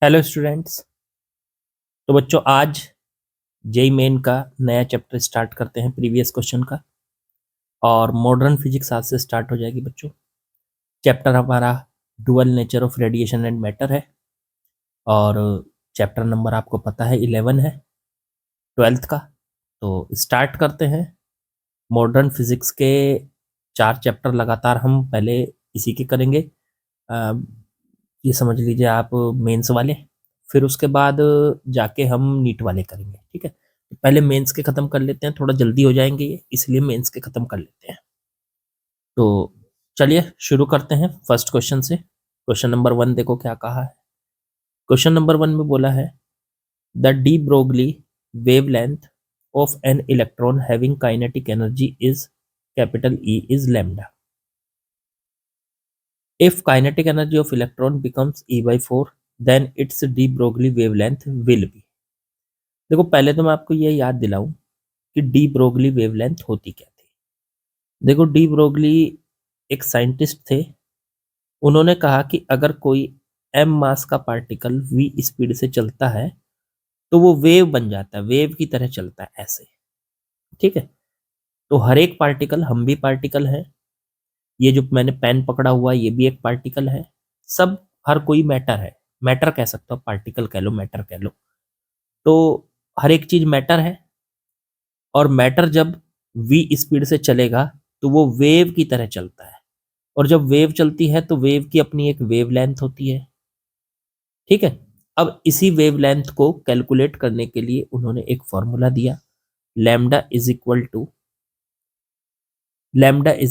Hello students. तो बच्चों आज जेई मेन का नया चैप्टर स्टार्ट करते हैं प्रीवियस क्वेश्चन का। और मॉडर्न फिजिक्स आज से स्टार्ट हो जाएगी बच्चों। चैप्टर हमारा dual nature of radiation and matter है। और चैप्टर नंबर आपको पता है 11 है, 12th का। तो स्टार्ट करते हैं। मॉडर्न फिजिक्स के 4 चैप्टर लगातार हम पहले इसी के करेंगे। अ, ये समझ लीजिए आप मेंस वाले। फिर उसके बाद जाके हम नीट वाले करेंगे, ठीक है। तो पहले मेंस के खत्म कर लेते हैं, थोड़ा जल्दी हो जाएंगे ये, इसलिए मेंस के खत्म कर लेते हैं। तो चलिए शुरू करते हैं फर्स्ट क्वेश्चन से। क्वेश्चन नंबर 1 देखो क्या कहा है। क्वेश्चन नंबर 1 में बोला है the D Broglie wavelength of an electron having kinetic energy is capital E is lambda. If kinetic energy of electron becomes E by 4, then its de Broglie wavelength will be। देखो पहले तो मैं आपको ये याद दिलाऊं कि डी ब्रोगली वेवलेंथ होती क्या थी। देखो डी ब्रोगली एक साइंटिस्ट थे। उन्होंने कहा कि अगर कोई एम मास का पार्टिकल वी स्पीड से चलता है तो वो वेव बन जाता है, वेव की तरह चलता है ऐसे, ठीक है। तो हर एक पार्टिकल, हम भी पार्टिकल हैं, ये जो मैंने पेन पकड़ा हुआ है ये भी एक पार्टिकल है। सब, हर कोई मैटर है। मैटर कह सकते हो, पार्टिकल कह लो, मैटर कह लो। तो हर एक चीज मैटर है। और मैटर जब वी स्पीड से चलेगा तो वो वेव की तरह चलता है। और जब वेव चलती है तो वेव की अपनी एक वेव लेंथ होती है, ठीक है। अब इसी वेव लेंथ को कैलकुलेट करने के लिए उन्होंने एक फॉर्मूला दिया, lambda is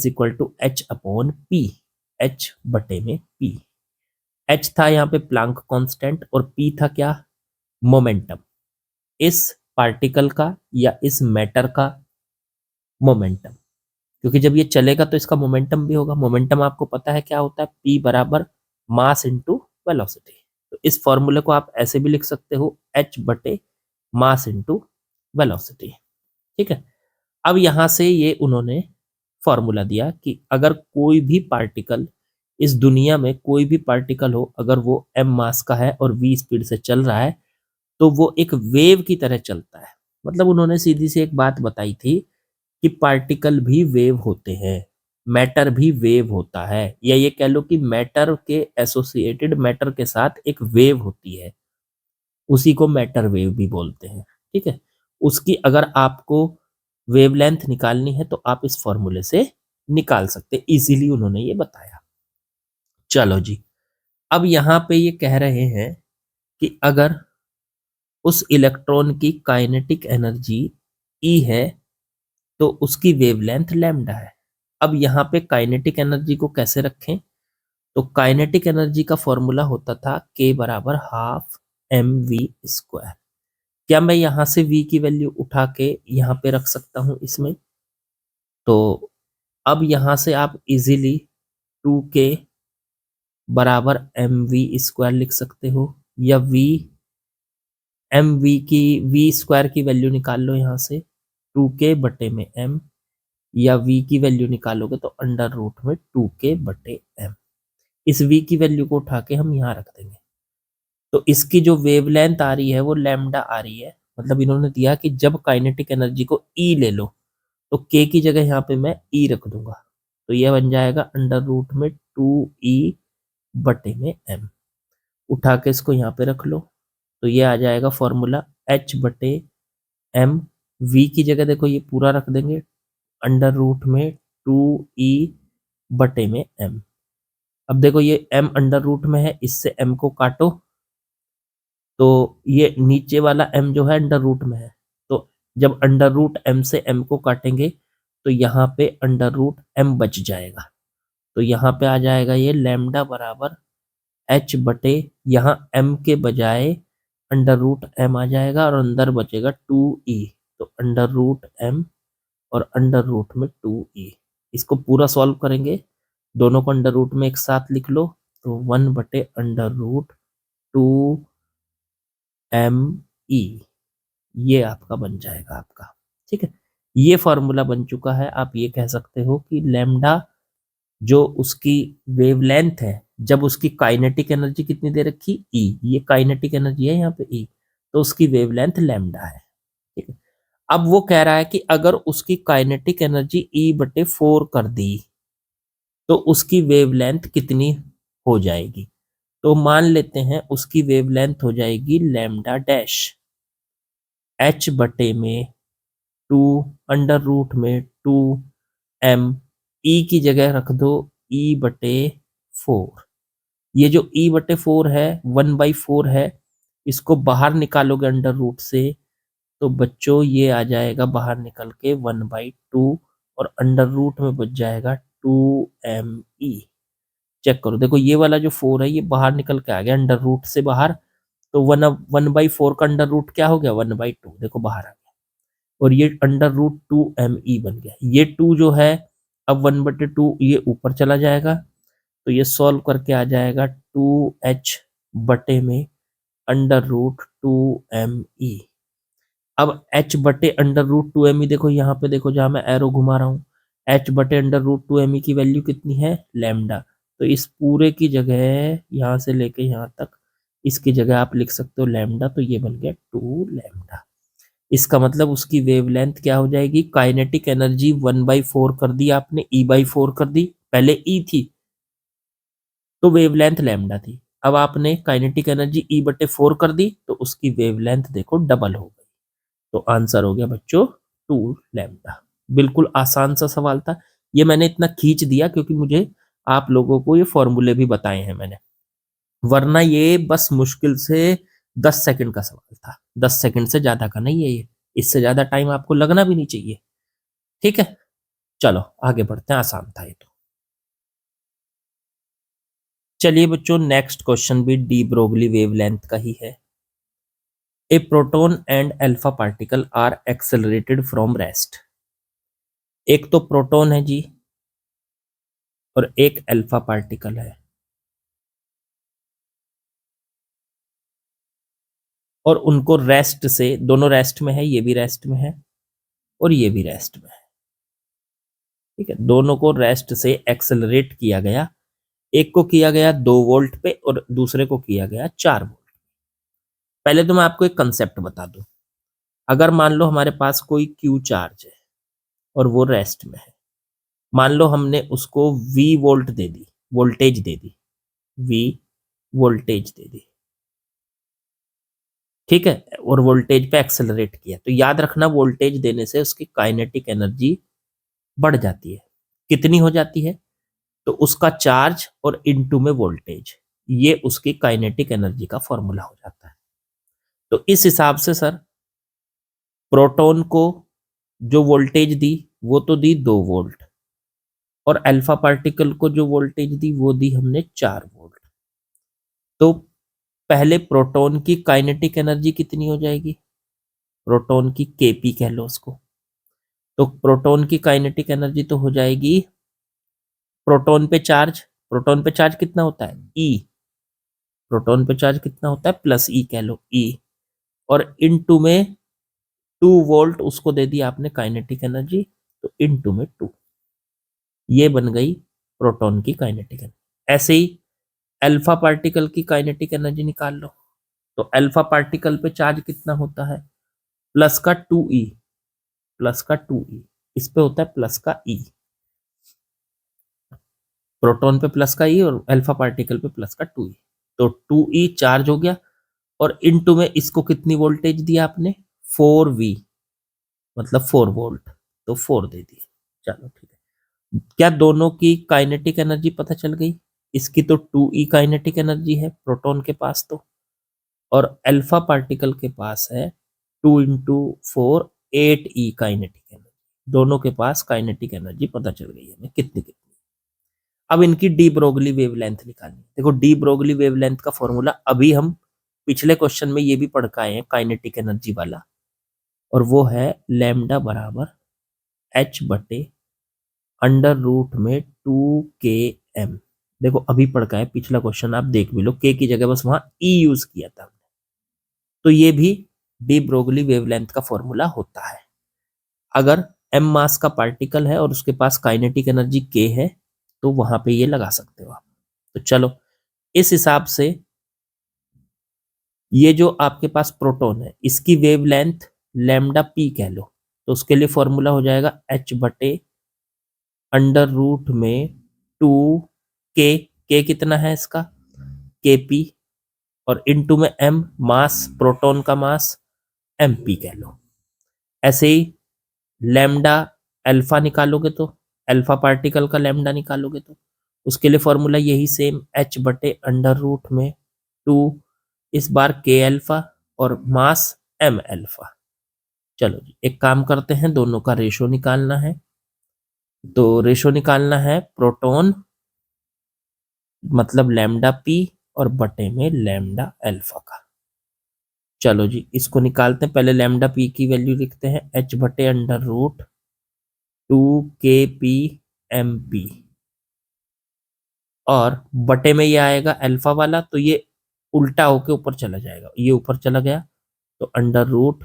equal to H upon P, H बटे में पी। एच था यहाँ पे प्लांक कांस्टेंट और पी था क्या, मोमेंटम। इस पार्टिकल का या इस मैटर का मोमेंटम, क्योंकि जब ये चलेगा तो इसका मोमेंटम भी होगा। मोमेंटम आपको पता है क्या होता है, पी बराबर मास इंटू वेलोसिटी। तो इस फॉर्मूले को आप ऐसे भी लिख सकते हो, एच बटे मास इंटू वेलोसिटी, ठीक है। अब यहां से ये उन्होंने फॉर्मूला दिया कि अगर कोई भी पार्टिकल, इस दुनिया में कोई भी पार्टिकल हो, अगर वो एम मास का है और वी स्पीड से चल रहा है तो वो एक वेव की तरह चलता है। मतलब उन्होंने सीधी सी एक बात बताई थी कि पार्टिकल भी वेव होते हैं, मैटर भी वेव होता है, या ये कह लो कि मैटर के एसोसिएटेड मैटर के साथ एक वेव होती है, उसी को मैटर वेव भी बोलते हैं, ठीक है। उसकी अगर आपको वेवलेंथ निकालनी है तो आप इस फॉर्मूले से निकाल सकते, इजीली उन्होंने ये बताया। चलो जी, अब यहाँ पे ये कह रहे हैं कि अगर उस इलेक्ट्रॉन की काइनेटिक एनर्जी ई है तो उसकी वेवलेंथ लैम्डा है। अब यहाँ पे काइनेटिक एनर्जी को कैसे रखें, तो काइनेटिक एनर्जी का फॉर्मूला होता था के बराबर हाफ एम वी स्क्वायर। क्या मैं यहाँ से वी की वैल्यू उठा के यहाँ पे रख सकता हूँ इसमें, तो अब यहाँ से आप इजीली 2k बराबर एम वी स्क्वायर लिख सकते हो, या वी एम वी की वी स्क्वायर की वैल्यू निकाल लो यहाँ से 2k बटे में एम, या v की वैल्यू निकालोगे तो अंडर रूट में 2k बटे m। इस v की वैल्यू को उठा के हम यहाँ रख देंगे, तो इसकी जो वेवलेंथ आ रही है वो लैम्डा आ रही है। मतलब इन्होंने दिया कि जब काइनेटिक एनर्जी को E ले लो तो k की जगह यहाँ पे मैं E रख दूंगा, तो यह बन जाएगा अंडर रूट में 2e बटे में m। उठा के इसको यहाँ पे रख लो तो ये आ जाएगा फॉर्मूला h बटे m। v की जगह देखो ये पूरा रख देंगे, अंडर रूट में 2e बटे में m। अब देखो ये m अंडर रूट में है, इससे m को काटो तो ये नीचे वाला m जो है अंडर रूट में है, तो जब अंडर रूट m से m को काटेंगे तो यहाँ पे अंडर रूट m बच जाएगा। तो यहाँ पे आ जाएगा ये लैम्डा बराबर h बटे, यहाँ m के बजाय अंडर रूट m आ जाएगा और अंदर बचेगा 2e, तो अंडर रूट m और अंडर रूट में 2e। इसको पूरा सॉल्व करेंगे, दोनों को अंडर रूट में एक साथ लिख लो तो 1 बटे अंडर रूट 2me, ये आपका बन जाएगा आपका, ठीक है। ये फॉर्मूला बन चुका है। आप ये कह सकते हो कि लैम्डा जो उसकी वेवलेंथ है जब उसकी काइनेटिक एनर्जी कितनी दे रखी, ई, ये काइनेटिक एनर्जी है यहाँ पे ई, तो उसकी वेवलेंथ लैम्डा है। ठीक है, अब वो कह रहा है कि अगर उसकी काइनेटिक एनर्जी ई बटे 4 कर दी तो उसकी वेवलेंथ कितनी हो जाएगी। तो मान लेते हैं उसकी वेवलेंथ हो जाएगी लैम्डा डैश, एच बटे में 2 अंडर रूट में 2m, ई की जगह रख दो ई बटे 4। ये जो ई बटे 4 है 1/4 है, इसको बाहर निकालोगे अंडर रूट से तो बच्चों ये आ जाएगा बाहर निकल के 1/2 और अंडर रूट में बच जाएगा 2me। चेक करो, देखो ये वाला जो 4 है ये बाहर निकल के आ गया अंडर रूट से बाहर, तो 1/4 का अंडर रूट क्या हो गया 1/2, देखो बाहर आ गया, और ये अंडर रूट 2me बन गया। ये 2 जो है अब 1/2 ये ऊपर चला जाएगा, तो ये सॉल्व करके आ जाएगा 2h बटे में अंडर रूट 2me। अब h बटे अंडर रूट 2me, देखो यहाँ पे देखो जहां मैं एरो घुमा रहा हूँ, h बटे अंडर रूट 2me की वैल्यू कितनी है लैम्डा, तो इस पूरे की जगह यहाँ से लेके यहाँ तक इसकी जगह आप लिख सकते हो लैम्डा, तो ये बन गया 2 लैम्डा। इसका मतलब उसकी वेवलेंथ क्या हो जाएगी, काइनेटिक एनर्जी 1/4 कर दी आपने, e/4 कर दी, पहले e थी तो वेवलेंथ लैम्डा थी, अब आपने काइनेटिक एनर्जी e/4 कर दी तो उसकी वेवलेंथ देखो डबल हो गई, तो आंसर हो गया बच्चों 2 लैम्डा। बिल्कुल आसान सा सवाल था, ये मैंने इतना खींच दिया क्योंकि मुझे आप लोगों को ये फॉर्मूले भी बताए हैं मैंने, वरना ये बस मुश्किल से 10 सेकंड का सवाल था, 10 सेकंड से ज्यादा का नहीं है ये, इससे ज्यादा टाइम आपको लगना भी नहीं चाहिए। ठीक है, चलो आगे बढ़ते हैं, आसान था ये तो। चलिए बच्चों नेक्स्ट क्वेश्चन भी डी ब्रोगली वेवलेंथ का ही है। A proton and alpha particle are accelerated from rest. एक तो प्रोटॉन है जी और एक अल्फा पार्टिकल है, और उनको रेस्ट से, दोनों रेस्ट में है, ये भी रेस्ट में है और ये भी रेस्ट में है। ठीक है, दोनों को रेस्ट से एक्सेलरेट किया गया, एक को किया गया 2 वोल्ट पे और दूसरे को किया गया 4 वोल्ट। पहले तो मैं आपको एक कंसेप्ट बता दूं, अगर मान लो हमारे पास कोई क्यू चार्ज है और वो रेस्ट में है, मान लो हमने उसको वी वोल्ट दे दी, वोल्टेज दे दी, वी वोल्टेज दे दी, ठीक है, और वोल्टेज पे एक्सेलरेट किया, तो याद रखना वोल्टेज देने से उसकी काइनेटिक एनर्जी बढ़ जाती है। कितनी हो जाती है, तो उसका चार्ज और इनटू में वोल्टेज, ये उसकी काइनेटिक एनर्जी का फॉर्मूला हो जाता है। तो इस हिसाब से सर प्रोटॉन को जो वोल्टेज दी वो तो दी 2 वोल्ट, और अल्फा पार्टिकल को जो वोल्टेज दी वो दी हमने 4 वोल्ट। तो पहले प्रोटॉन की काइनेटिक एनर्जी कितनी हो जाएगी, प्रोटॉन की केपी कह लो उसको, तो प्रोटॉन की काइनेटिक एनर्जी तो हो जाएगी, प्रोटॉन पे चार्ज, प्रोटॉन पे चार्ज कितना होता है ई, प्रोटॉन पे चार्ज कितना होता है प्लस ई कह लो ई, और इनटू में 2 वोल्ट उसको दे दिया आपने काइनेटिक एनर्जी, तो इनटू में 2, ये बन गई प्रोटॉन की काइनेटिक एनर्जी। ऐसे ही अल्फा पार्टिकल की काइनेटिक एनर्जी निकाल लो, तो अल्फा पार्टिकल पे चार्ज कितना होता है प्लस का 2e, प्लस का 2e, इस पे होता है प्लस का e, प्रोटॉन पे प्लस का e और अल्फा पार्टिकल पे प्लस का 2e, तो 2e चार्ज हो गया, और इनटू में इसको कितनी वोल्टेज दिया आपने 4v, मतलब 4 वोल्ट, तो 4 दे दी। चलो ठीक है, क्या दोनों की काइनेटिक एनर्जी पता चल गई, इसकी तो 2e काइनेटिक एनर्जी है प्रोटॉन के पास तो, और अल्फा पार्टिकल के पास है 2 × 4 8e काइनेटिक एनर्जी, दोनों के पास काइनेटिक एनर्जी पता चल गई हमें कितनी कितनी। अब इनकी डी ब्रोगली वेवलेंथ निकालनी, देखो डी ब्रोगली वेवलेंथ का फॉर्मूला अभी हम पिछले क्वेश्चन में ये भी पढ़ के आए हैं काइनेटिक एनर्जी वाला, और वो है लैम्डा बराबर h बटे अंडर रूट में 2km। देखो अभी पढ़ का है, पिछला क्वेश्चन आप देख भी लो, के की जगह बस वहां ई यूज किया था, तो ये भी डी ब्रोगली वेवलेंथ का फॉर्मूला होता है। अगर m मास का पार्टिकल है और उसके पास काइनेटिक एनर्जी k है तो वहां पे ये लगा सकते हो आप। तो चलो इस हिसाब से ये जो आपके पास प्रोटॉन है इसकी वेवलेंथ लैम्डा पी कह लो, तो उसके लिए फॉर्मूला हो जाएगा एच बटे अंडर रूट में 2 के कितना है इसका के पी, और इनटू में एम मास, प्रोटॉन का मास एम पी कह लो। ऐसे ही लैम्डा अल्फा निकालोगे तो अल्फा पार्टिकल का लैम्डा निकालोगे तो उसके लिए फॉर्मूला यही सेम एच बटे अंडर रूट में 2 इस बार के अल्फा और मास एम अल्फा। चलो जी एक काम करते हैं, दोनों का रेशो निकालना है। तो रेशो निकालना है प्रोटॉन मतलब लैम्डा पी और बटे में लैम्डा अल्फा का। चलो जी इसको निकालते हैं, पहले लैम्डा पी की वैल्यू लिखते हैं एच बटे अंडर रूट 2 kp mp, और बटे में ये आएगा अल्फा वाला तो ये उल्टा होके ऊपर चला जाएगा, ये ऊपर चला गया तो under root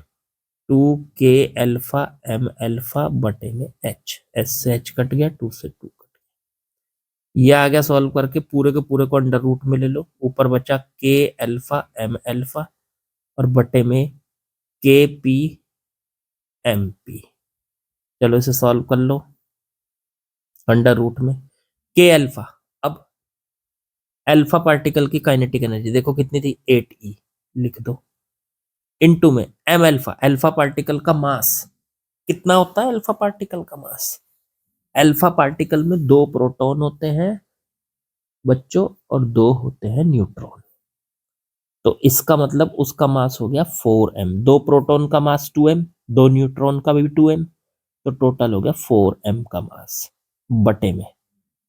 2 k alpha m alpha बटे में h, s से h कट गया, 2 से 2 कट गया, ये आ गया। सॉल्व करके पूरे के पूरे को अंडर रूट में ले लो, ऊपर बचा k अल्फा m अल्फा और बटे में kp mp। चलो इसे सॉल्व कर लो अंडर रूट में के अल्फा। अब अल्फा पार्टिकल की काइनेटिक एनर्जी देखो कितनी थी 8e, लिख दो, इनटू में एम अल्फा, अल्फा पार्टिकल का मास कितना होता है, अल्फा पार्टिकल का मास, अल्फा पार्टिकल में 2 प्रोटॉन होते हैं बच्चों और 2 होते हैं न्यूट्रॉन, तो इसका मतलब उसका मास हो गया 4m, 2 प्रोटॉन का मास 2m, 2 न्यूट्रॉन का भी 2m, तो टोटल हो गया 4m का मास बटे में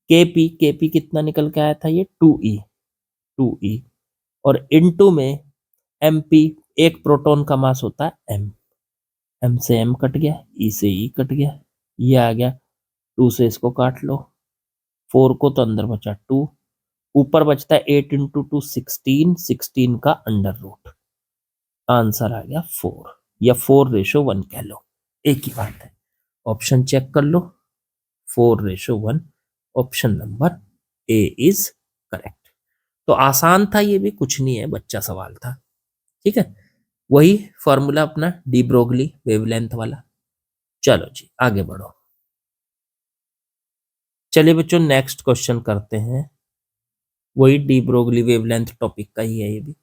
केपी कितना निकल के आया था ये 2e, और इनटू में एमपी, एक प्रोटॉन का मास होता है एम से एम कट गया, ई से ई कट गया, ये आ गया 2 से इसको काट लो, 4 को तो अंदर बचा 2, ऊपर बचता है 8 इंटू 2 16, 16 का अंडर रूट, आंसर आ गया 4 या 4:1 कह लो, एक ही बात है। ऑप्शन चेक कर लो, 4:1, option number A is correct. तो आसान था, ये भी कुछ नहीं है, बच्चा सवाल था, ठीक है। वही फॉर्मूला अपना डी ब्रोगली वेवलेंथ वाला। चलो जी आगे बढ़ो। चलिए बच्चों नेक्स्ट क्वेश्चन करते हैं, वही डी ब्रोगली वेवलेंथ टॉपिक का ही है ये भी।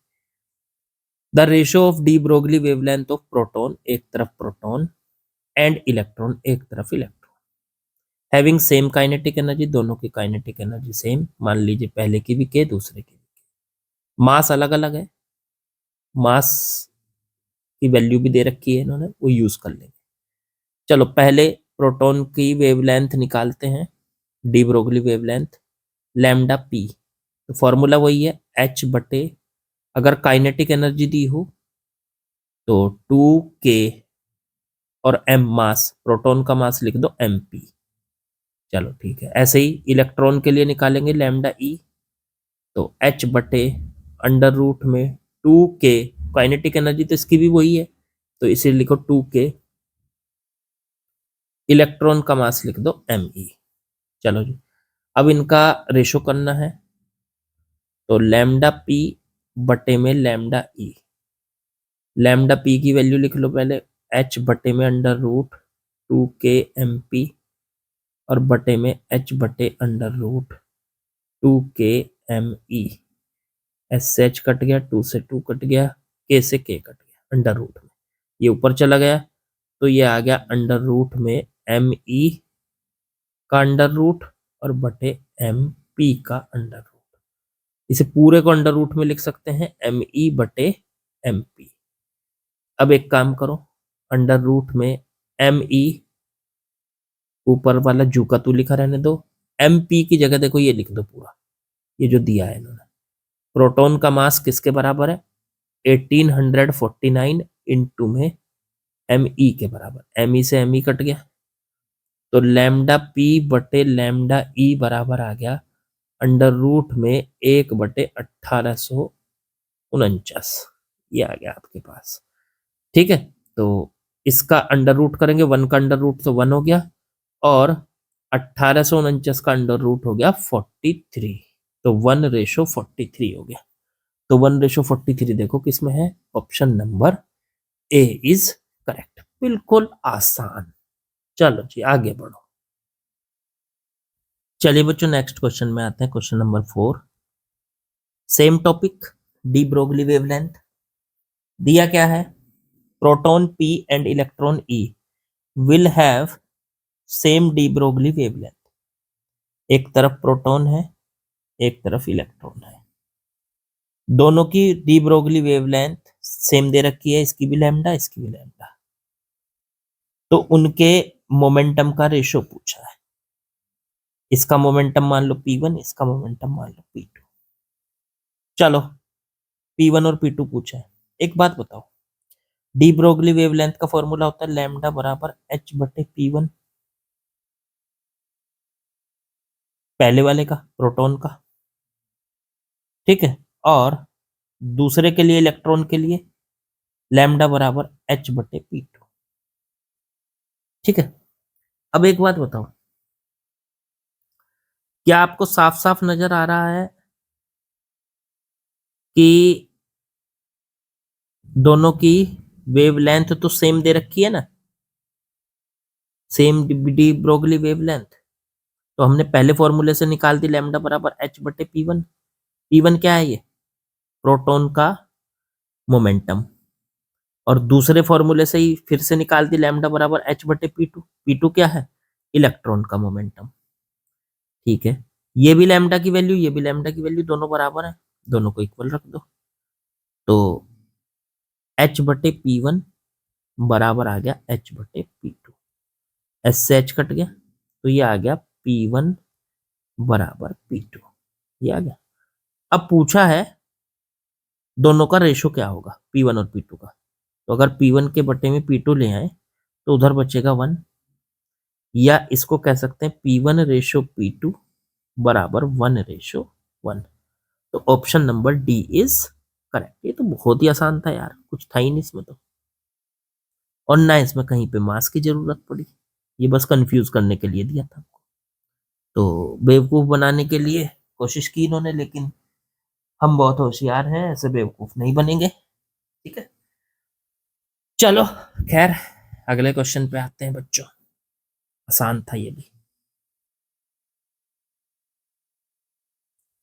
The ratio of D Broglie wavelength of proton, एक तरफ प्रोटॉन एंड इलेक्ट्रॉन एक तरफ electron, having same kinetic energy, दोनों की काइनेटिक एनर्जी सेम, मान लीजिए पहले की भी के दूसरे की भी के, मास अलग अलग है, मास की वैल्यू भी दे रखी है इन्होंने, वो यूज कर लेंगे। चलो पहले प्रोटॉन की वेवलेंथ निकालते हैं, D Broglie wavelength lambda P, तो फॉर्मूला वही है एच बटे, अगर काइनेटिक एनर्जी दी हो तो 2k और m मास, प्रोटॉन का मास लिख दो mp। चलो ठीक है, ऐसे ही इलेक्ट्रॉन के लिए निकालेंगे लैम्डा ई, तो h बटे अंडर रूट में 2k, काइनेटिक एनर्जी तो इसकी भी वही है तो इसे लिखो 2k, इलेक्ट्रॉन का मास लिख दो me। चलो जी अब इनका रेशो करना है, तो लैम्डा पी बटे में लैम्डा ई, लैम्डा पी की वैल्यू लिख लो पहले एच बटे में अंडर रूट 2k mp और बटे में एच बटे under root 2k me, S से एच कट गया, 2 से 2 कट गया, के से के कट गया अंडर रूट में, ये ऊपर चला गया तो ये आ गया अंडर रूट में me का अंडर रूट और बटे mp का अंडर रूट, इसे पूरे को अंडर रूट में लिख सकते हैं me बटे mp। अब एक काम करो, अंडर रूट में me ऊपर वाला जू का तू लिखा रहने दो, mp की जगह देखो ये लिख दो पूरा, ये जो दिया है इन्होंने, प्रोटॉन का मास किसके बराबर है 1849 इंटू में me के बराबर, me से me कट गया तो लैम्डा पी बटे लैम्डा ई बराबर आ गया अंडर रूट में 1/1849, ये आ गया आपके पास, ठीक है। तो इसका अंडर रूट करेंगे, 1 का अंडर रूट तो 1 हो गया और 1849 का अंडर रूट हो गया 43, तो 1:43 हो गया। तो 1:43 देखो किसमें है, option number A is correct. बिल्कुल आसान। चलो जी आगे बढ़ो। चलिए बच्चों नेक्स्ट क्वेश्चन में आते हैं, question number 4। Same topic, D Broglie wavelength दिया क्या है, proton P and electron E will have same D Broglie wavelength. एक तरफ प्रोटॉन है, एक तरफ इलेक्ट्रॉन है, दोनों की डी ब्रोगली वेवलेंथ सेम दे रखी है, इसकी भी लैम्डा इसकी भी लैम्डा। तो उनके मोमेंटम का रेशो पूछा है। इसका मोमेंटम मान लो P1, इसका मोमेंटम मान लो P2। चलो P1 और P2 पूछा है। एक बात बताओ, डी ब्रोगली वेवलेंथ का फॉर्मूला होता है लैम्डा बराबर H/P1, पहले वाले का प्रोटॉन का, ठीक है। और दूसरे के लिए इलेक्ट्रॉन के लिए लैम्डा बराबर H/P2, ठीक है। अब एक बात बताओ, क्या आपको साफ साफ नजर आ रहा है कि दोनों की वेवलेंथ तो सेम दे रखी है ना, सेम डी ब्रोगली वेवलेंथ। तो हमने पहले फॉर्मूले से निकाल दी लैम्डा बराबर H/P1। P1 क्या है, ये प्रोटॉन का मोमेंटम। और दूसरे फॉर्मूले से ही फिर से निकाल दी लैम्डा बराबर H/P2। P2 क्या है, इलेक्ट्रॉन का मोमेंटम, ठीक है। ये भी लैम्डा की वैल्यू, ये भी लैम्डा की वैल्यू, दोनों बराबर है, दोनों को इक्वल रख दो। तो H/P1 बराबर आ गया H/P2। एस से एच कट गया, तो ये आ गया P1 बराबर P2, ये आ गया। अब पूछा है दोनों का रेशो क्या होगा, P1 और P2 का। तो अगर P1 के बटे में P2 ले आए तो उधर बचेगा 1, या इसको कह सकते हैं P1:P2 बराबर 1:1। तो option number D is correct. ये तो बहुत ही आसान था यार, कुछ था ही नहीं इसमें तो, और ना इसमें कहीं पे मास की जरूरत पड़ी। ये बस कंफ्यूज करने के लिए दिया था, तो बेवकूफ बनाने के लिए कोशिश की इन्होंने, लेकिन हम बहुत होशियार हैं, ऐसे बेवकूफ नहीं बनेंगे, ठीक है। चलो खैर, अगले क्वेश्चन पे आते हैं बच्चों। आसान था ये भी।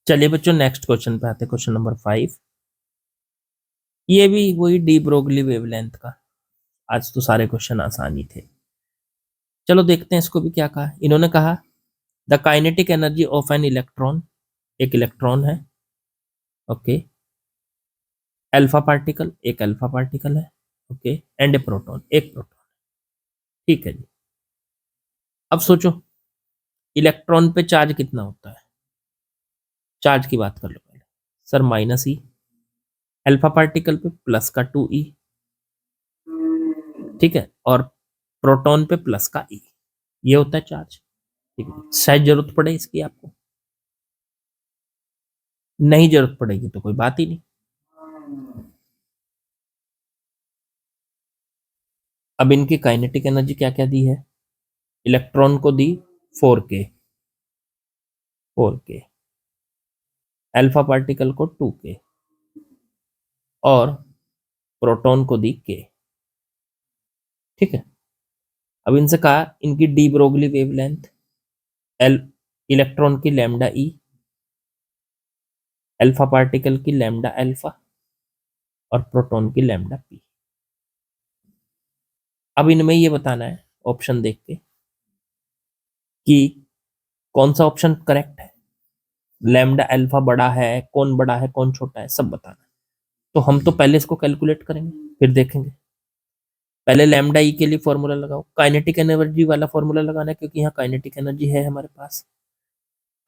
चलिए बच्चों नेक्स्ट क्वेश्चन पे आते हैं, क्वेश्चन नंबर 5। ये भी वही डी ब्रोगली वेवलेंथ का। आज तो सारे क्वेश्चन आसान ही थे। चलो देखते हैं इसको भी क्या कहा इन्होंने। कहा the kinetic energy of an electron, एक इलेक्ट्रॉन है, ओके, एक अल्फा पार्टिकल है, ओके, एंड ए प्रोटॉन, एक प्रोटॉन, ठीक है जी। अब सोचो इलेक्ट्रॉन पे चार्ज कितना होता है, चार्ज की बात कर लो पहले। सर -E, अल्फा पार्टिकल पे प्लस का 2E, ठीक है, और प्रोटॉन पे प्लस का E, ये होता है चार्ज, ठीक है। शायद जरूरत पड़े इसकी आपको, नहीं जरूरत पड़ेगी तो कोई बात ही नहीं। अब इनकी काइनेटिक एनर्जी क्या क्या दी है, इलेक्ट्रॉन को दी 4k, 4k, अल्फा पार्टिकल को 2k, और प्रोटॉन को दी k, ठीक है। अब इनसे कहा इनकी D Broglie wavelength, L electron की लैम्डा ई, अल्फा पार्टिकल की लैम्डा अल्फा, और प्रोटॉन की लैम्डा पी। अब इनमें ये बताना है ऑप्शन देख के कि कौन सा ऑप्शन करेक्ट है, लैम्डा अल्फा बड़ा है, कौन बड़ा है कौन छोटा है, सब बताना है। तो हम तो पहले इसको कैलकुलेट करेंगे फिर देखेंगे। पहले लैम्डा ई के लिए फॉर्मूला लगाओ, काइनेटिक एनर्जी वाला फॉर्मूला लगाना है, क्योंकि यहाँ काइनेटिक एनर्जी है हमारे पास।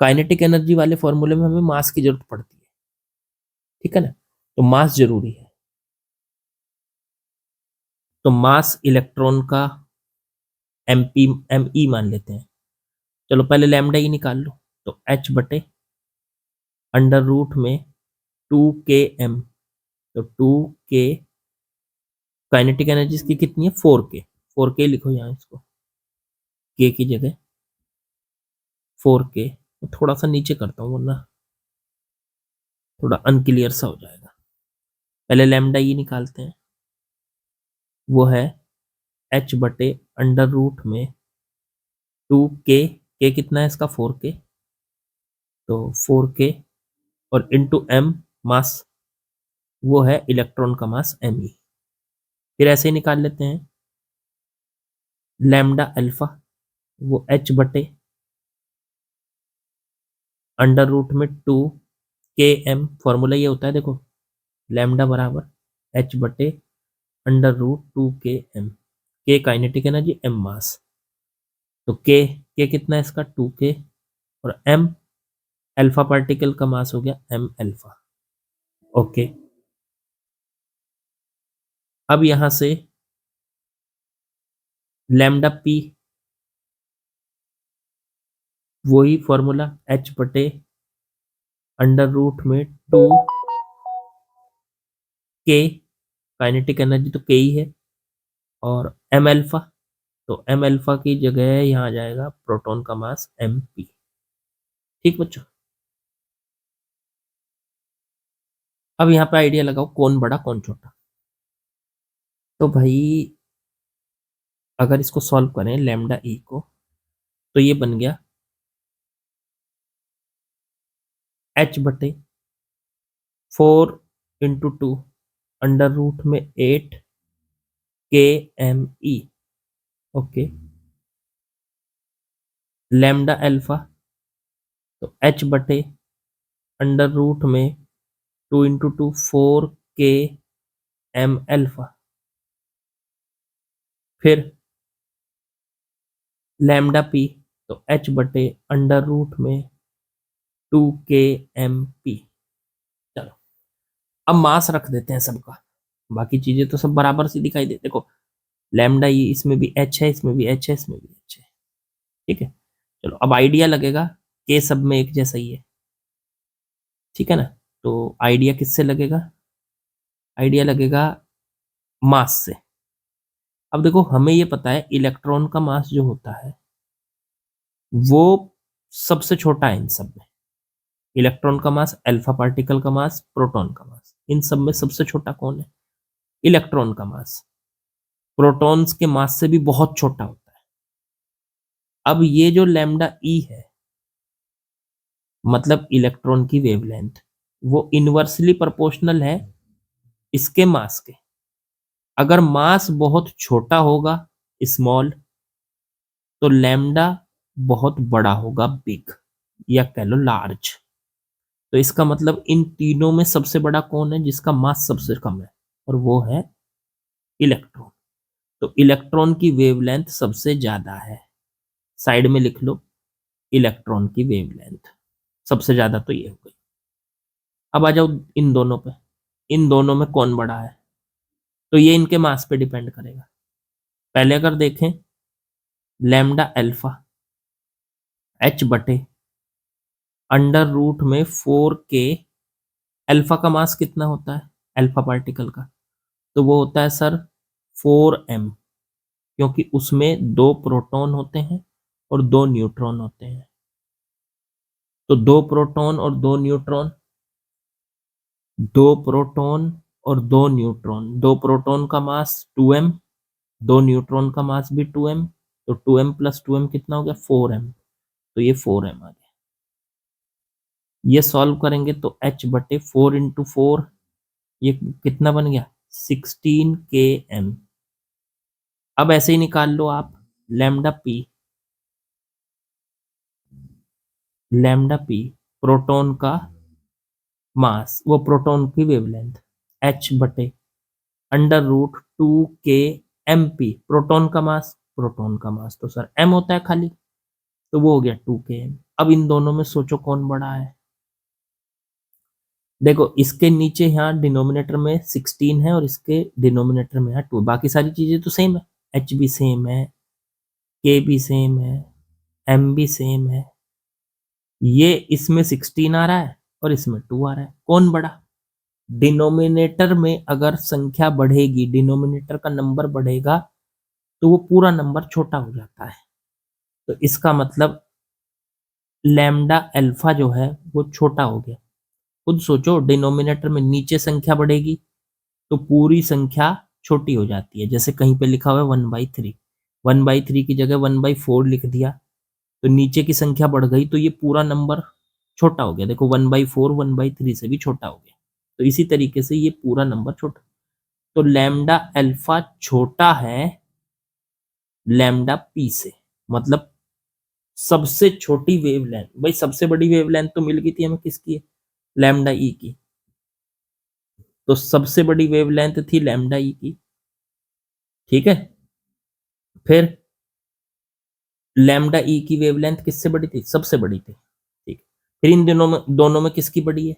काइनेटिक एनर्जी वाले फॉर्मूले में हमें मास की जरूरत पड़ती है, ठीक है ना, तो मास जरूरी है। तो मास इलेक्ट्रॉन का एम ई मान लेते हैं। चलो पहले लैम्डा ई निकाल लो, तो H/√में 2km, तो 2k, काइनेटिक एनर्जी इसकी कितनी है 4k, 4k लिखो यहाँ इसको, k की जगह 4k। थोड़ा सा नीचे करता हूँ वरना थोड़ा अनक्लियर सा हो जाएगा। पहले लैम्डा ई निकालते हैं, वो है एच बटे अंडर रूट में 2k, के कितना है इसका 4k, तो 4k और इंटू एम मास, वो है इलेक्ट्रॉन का मास me। फिर ऐसे ही निकाल लेते हैं लैम्डा अल्फा, वो एच बटे अंडर रूट में 2km, फॉर्मूला ये होता है देखो, लैम्डा बराबर एच बटे अंडर रूट 2km, के काइनेटिक एनर्जी, एम मास, तो के कितना है इसका 2k, और एम अल्फा पार्टिकल का मास हो गया एम अल्फा। ओके, अब यहां से लैम्डा पी, वही फॉर्मूला एच बटे अंडर रूट में 2k, काइनेटिक एनर्जी तो के ही है, और एम अल्फा, तो एम अल्फा की जगह यहाँ आ जाएगा प्रोटॉन का मास एम पी। ठीक बच्चों, अब यहाँ पे आइडिया लगाओ कौन बड़ा कौन छोटा। तो भाई अगर इसको सॉल्व करें लैम्डा ई को, तो ये बन गया एच बटे 4 × 2 अंडर रूट में 8 kme। ओके, लैम्डा अल्फा, तो एच बटे अंडर रूट में 2 × 2 4km अल्फा। फिर लैम्डा पी, तो एच बटे अंडर रूट में 2kmp। चलो अब मास रख देते हैं सबका, बाकी चीजें तो सब बराबर सी दिखाई दे, देखो लैम्डा ई, इसमें भी एच है, इसमें भी एच है, इसमें भी एच है। ठीक है, चलो अब आइडिया लगेगा के सब में एक जैसा ही है, ठीक है ना। तो आइडिया किससे लगेगा, आइडिया लगेगा मास से। अब देखो हमें ये पता है इलेक्ट्रॉन का मास जो होता है वो सबसे छोटा है इन सब में। इलेक्ट्रॉन का मास, अल्फा पार्टिकल का मास, प्रोटॉन का मास, इन सब में सबसे छोटा कौन है, इलेक्ट्रॉन का मास। प्रोटॉन्स के मास से भी बहुत छोटा होता है। अब ये जो लैम्डा ई है, मतलब इलेक्ट्रॉन की वेवलेंथ, वो इनवर्सली प्रोपोर्शनल है इसके मास के। अगर मास बहुत छोटा होगा, स्मॉल, तो लैम्डा बहुत बड़ा होगा, बिग, या कह लो लार्ज। तो इसका मतलब इन तीनों में सबसे बड़ा कौन है, जिसका मास सबसे कम है, और वो है इलेक्ट्रॉन। तो इलेक्ट्रॉन की वेवलेंथ सबसे ज्यादा है, साइड में लिख लो इलेक्ट्रॉन की वेवलेंथ सबसे ज्यादा, तो ये हो गई। अब आ जाओ इन दोनों पे, इन दोनों में कौन बड़ा है, तो ये इनके मास पे डिपेंड करेगा। पहले अगर देखें लैम्डा अल्फा एच बटे अंडर रूट में 4k, अल्फा का मास कितना होता है अल्फा पार्टिकल का, तो वो होता है सर 4m, क्योंकि उसमें 2 प्रोटॉन होते हैं और 2 न्यूट्रॉन होते हैं। तो 2 प्रोटॉन और 2 न्यूट्रॉन, 2 प्रोटॉन और 2 न्यूट्रॉन, 2 प्रोटॉन का मास 2m, 2 न्यूट्रॉन का मास भी 2m, तो 2m + 2m कितना हो गया 4m, तो ये 4m आ गया। ये सॉल्व करेंगे तो h बटे 4 × 4, ये कितना बन गया 16km। अब ऐसे ही निकाल लो आप lambda P, lambda P proton का मास, वो प्रोटॉन की वेवलेंथ, h बटे अंडर रूट 2kmp, प्रोटॉन का मास, प्रोटॉन का मास तो सर m होता है खाली, तो वो हो गया 2km। अब इन दोनों में सोचो कौन बड़ा है। देखो इसके नीचे यहाँ डिनोमिनेटर में 16 है और इसके डिनोमिनेटर में है 2, बाकी सारी चीजें तो सेम है, h भी सेम है, k भी सेम है, m भी सेम है। ये इसमें 16 आ रहा है और इसमें 2 आ रहा है, कौन बड़ा। डिनोमिनेटर में अगर संख्या बढ़ेगी, डिनोमिनेटर का नंबर बढ़ेगा, तो वो पूरा नंबर छोटा हो जाता है। तो इसका मतलब लैम्डा अल्फा जो है वो छोटा हो गया। खुद सोचो, डिनोमिनेटर में नीचे संख्या बढ़ेगी तो पूरी संख्या छोटी हो जाती है। जैसे कहीं पे लिखा हुआ है 1/3, 1/3 की जगह 1/4 लिख दिया तो नीचे की संख्या बढ़ गई तो ये पूरा नंबर छोटा हो गया। देखो 1/4 1/3 से भी छोटा हो गया। तो इसी तरीके से ये पूरा नंबर छोटा, तो लैम्डा अल्फा छोटा है लैम्डा पी से, मतलब सबसे छोटी वेवलेंथ। भाई सबसे बड़ी वेवलेंथ तो मिल गई थी हमें, किसकी? लैम्डा ई की। तो सबसे बड़ी वेवलेंथ थी लैम्डा ई की, ठीक है। फिर लैम्डा ई की वेवलेंथ किससे बड़ी थी? सबसे बड़ी थी, ठीक। फिर इन दोनों में किसकी बड़ी है?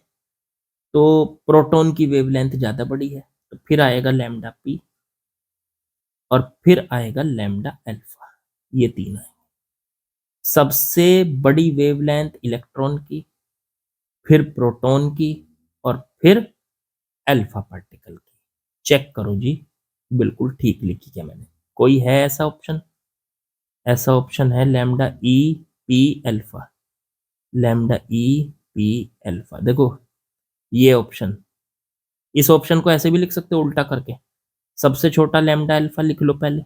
तो प्रोटॉन की वेवलेंथ ज्यादा बड़ी है, तो फिर आएगा लैम्डा पी और फिर आएगा लैम्डा अल्फा। ये तीन है। सबसे बड़ी वेवलेंथ इलेक्ट्रॉन की, फिर प्रोटॉन की और फिर अल्फा पार्टिकल की। चेक करो जी, बिल्कुल ठीक लिखी क्या मैंने? कोई है ऐसा ऑप्शन? ऐसा ऑप्शन है lambda E P alpha, lambda E P alpha. देखो ये ऑप्शन, इस ऑप्शन को ऐसे भी लिख सकते हो उल्टा करके, सबसे छोटा लैम्डा अल्फा लिख लो पहले,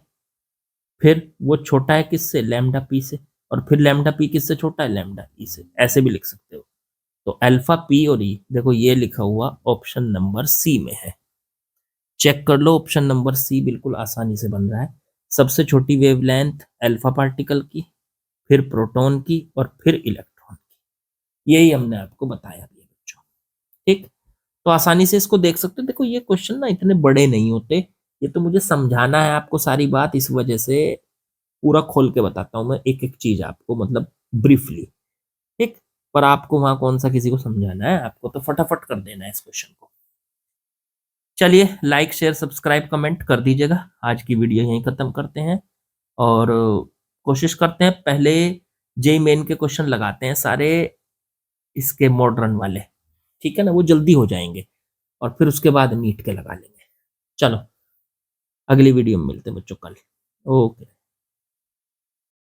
फिर वो छोटा है किससे? लैम्डा पी से, और फिर लैम्डा पी किससे छोटा है? लैम्डा ई से। ऐसे भी लिख सकते हो। तो अल्फा पी और ई, देखो ये लिखा हुआ ऑप्शन नंबर सी में है। चेक कर लो, ऑप्शन नंबर सी बिल्कुल आसानी से बन रहा है। सबसे छोटी वेवलेंथ अल्फा पार्टिकल की, फिर प्रोटॉन की और फिर इलेक्ट्रॉन की। यही हमने आपको बताया भी है बच्चों, ठीक। तो आसानी से इसको देख सकते हो। देखो ये क्वेश्चन ना इतने बड़े नहीं होते, ये तो मुझे समझाना है आपको सारी बात, इस वजह से पूरा खोल के बताता हूँ मैं एक एक चीज आपको, मतलब ब्रीफली, ठीक। पर आपको वहां कौन सा किसी को समझाना है, आपको तो फटाफट कर देना है इस क्वेश्चन को। चलिए लाइक शेयर सब्सक्राइब कमेंट कर दीजिएगा। आज की वीडियो यहीं खत्म करते हैं और कोशिश करते हैं पहले जेई मेन के क्वेश्चन लगाते हैं सारे, इसके मॉडर्न वाले, ठीक है ना, वो जल्दी हो जाएंगे और फिर उसके बाद नीट के लगा लेंगे। चलो अगली वीडियो में मिलते हैं बच्चों कल। ओके।